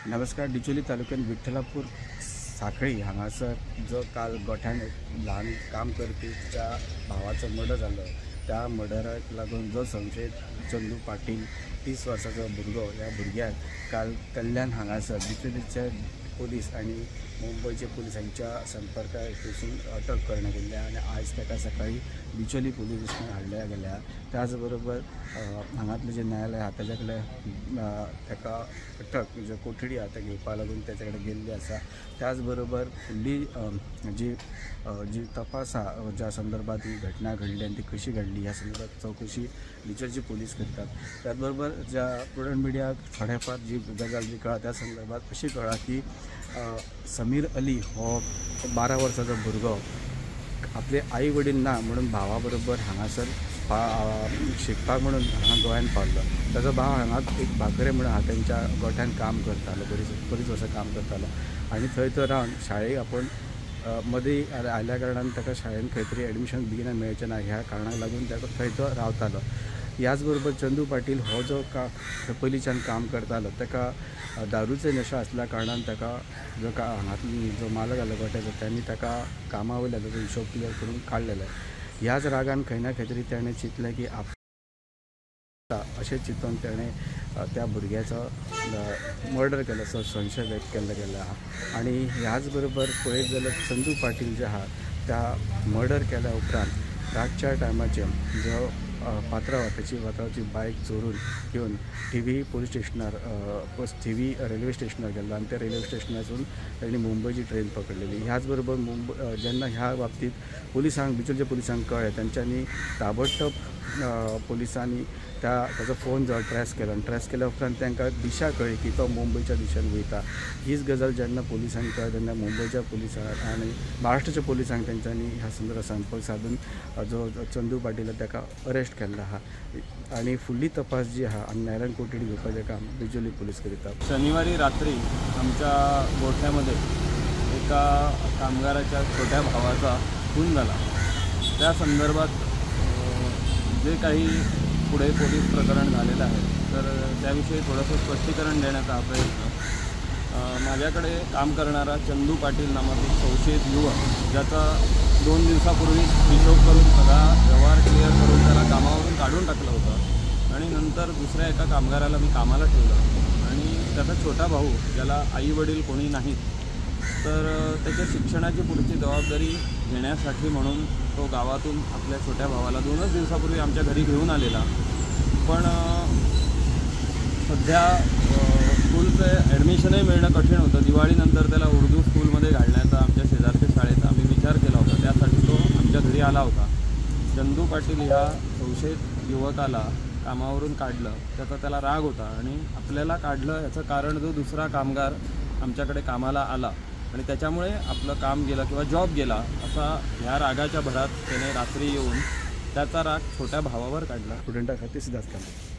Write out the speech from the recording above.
नमस्कार. डिचोली तालुक्यात विठ्ठलापूर साखळी हांगासर जो काल गोठ्यान ल्हान काम करपीच्या भावाचं मर्डर झालं, त्या मर्डराक लागून जो संशयित चंदू पाटील 30 वर्साचो भुरगो, ह्या भुरग्याक काल कल्याण हांगासर डिचोलीचे पोलीस आणि मुंबईचे पोलीस यांच्या संपर्कातून अटक करण्यात गेल्या आणि आज ताका सकाळी डिचोली पोलीस स्टेशन हाडल्या गेल्या. त्याचबरोबर हांगातले जे न्यायालय आहा ताचे कडेन ताका अटक जो कोठडी आहा ते घेवपा लागून ताचे कडेन गेल्ली आसा. त्याचबरोबर फुडली जी तपास आहा ज्या संदर्भात ही घटना घडली आणि ती कशी घडली ह्या संदर्भात चौकशी डिचोलीचे पोलीस करतात. त्याचबरोबर ज्या प्रुडंट मिडियाक थोडेफार जी गजाल जी कळ्ळा त्या संदर्भात अशी कळ्ळा की समीर अली हो 12 वर्साचो भुरगो आपले आई वडील ना म्हणून भावा बरोबर हांगासर शिकपाक म्हणून हांगा गोंयांत पावलो. ताचो भाव हांगा एक भाकरे म्हणून हा तेंच्या गोठ्यान काम करतालो, बरीच वर्सां काम करतालो आणि थंय तो रावन शाळेक आपण मदीं आयल्या कारणान ताका शाळेन खंय तरी एडमिशन बेगिना मेळचें ना ह्या कारणाक लागून ताका थंय तो रावतालो. ह्याच बरोबर चंदू पाटील हो जो पयलींच्यान काम करतालो ताका दारूचो नशा आसल्या कारणान ताका जो हांगातलो जो मालक आसलो गोठ्याचो त्यांनी ताका कामा वयल्यान ताचो हिशोब क्लियर करून काडलेलो. ह्याच रागान खंय ना खंय तरी ताणें चिंतलें की अशें चिंतून ताणें त्या भुरग्याचो मर्डर केलो असो संशय व्यक्त केल्लो गेलो आहा. आनी ह्याच बरोबर पळयत जाल्यार चंदू पाटील जे आहा त्या मर्डर केल्या उपरांत रातच्या टायमाचेर जो पात्रांव त्याची पात्रांवाची बायक चोरून घेवन थिवी पोलीस स्टेशनार थिवी रेल्वे स्टेशनार गेल्लो आणि त्या रेल्वे स्टेशनासून तांणी मुंबयची ट्रेन पकडलेली. ह्याच बरोबर जेन्ना ह्या बाबतींत पुलिसांक डिचोलीच्या पुलिसांक कळ्ळें तांच्यांनी ताबडतोब पुलिसांनी ताचो फोन जो ट्रेस केलो आणि ट्रेस केल्या उपरांत तांकां दिशा कळ्ळी की तो मुंबयच्या दिशेन वयता. हीच गजाल जेन्ना पुलिसांक कळ्ळी तेन्ना मुंबयच्या पुलिसांक आणि महाराष्ट्राच्या पुलिसांक तांच्यांनी ह्या संदर्भात संपर्क साधून जो चंदू पाटील ताका अरेस्ट केल्लो आहा आणि फुडली तपास जी आहा आनी न्यायालयान कोठडी घेवपाचें काम डिचोली पुलीस करितात. शनिवारी रात्री आमच्या गोठ्यामध्ये एका कामगाराच्या छोट्या भावाचा खून झाला. त्या संदर्भात जे काही पुढे पोलीस प्रकरण झालेलं आहे तर त्याविषयी थोडंसं स्पष्टीकरण देण्याचा प्रयत्न. माझ्याकडे काम करणारा चंदू पाटील नामक एक संशयित युवक ज्याचा 2 दिवसापूर्वी हिशोब करून सगळा व्यवहार क्लिअर करून त्याला कामावरून काढून टाकलं होतं आणि नंतर दुसऱ्या एका कामगाराला मी कामाला ठेवलं आणि त्याचा छोटा भाऊ ज्याला आई वडील कोणी नाहीत तर त्याच्या शिक्षणाची पुढची जबाबदारी घेण्यासाठी म्हणून तो गावातून आपल्या छोट्या भावाला 2च दिवसापूर्वी आमच्या घरी घेऊन आलेला. पण सध्या स्कूलचं ॲडमिशनही मिळणं कठीण होतं. दिवाळीनंतर त्याला उर्दू स्कूलमध्ये घालण्याचा आमच्या शेजारच्या शाळेचा आम्ही विचार केला होता. त्यासाठी तो आमच्या घरी आला होता. चंदू पाटील ह्या संशयित युवकाला कामावरून काढलं त्याचा त्याला राग होता आणि आपल्याला काढलं याचं कारण जो दुसरा कामगार आमच्याकडे कामाला आला आणि त्याच्यामुळे आपलं काम गेलं किंवा जॉब गेला असा ह्या रागाच्या भरात त्याने रात्री येऊन त्याचा राग छोट्या भावावर काढला. स्टुडंटा खातीर सुद्दां आसता.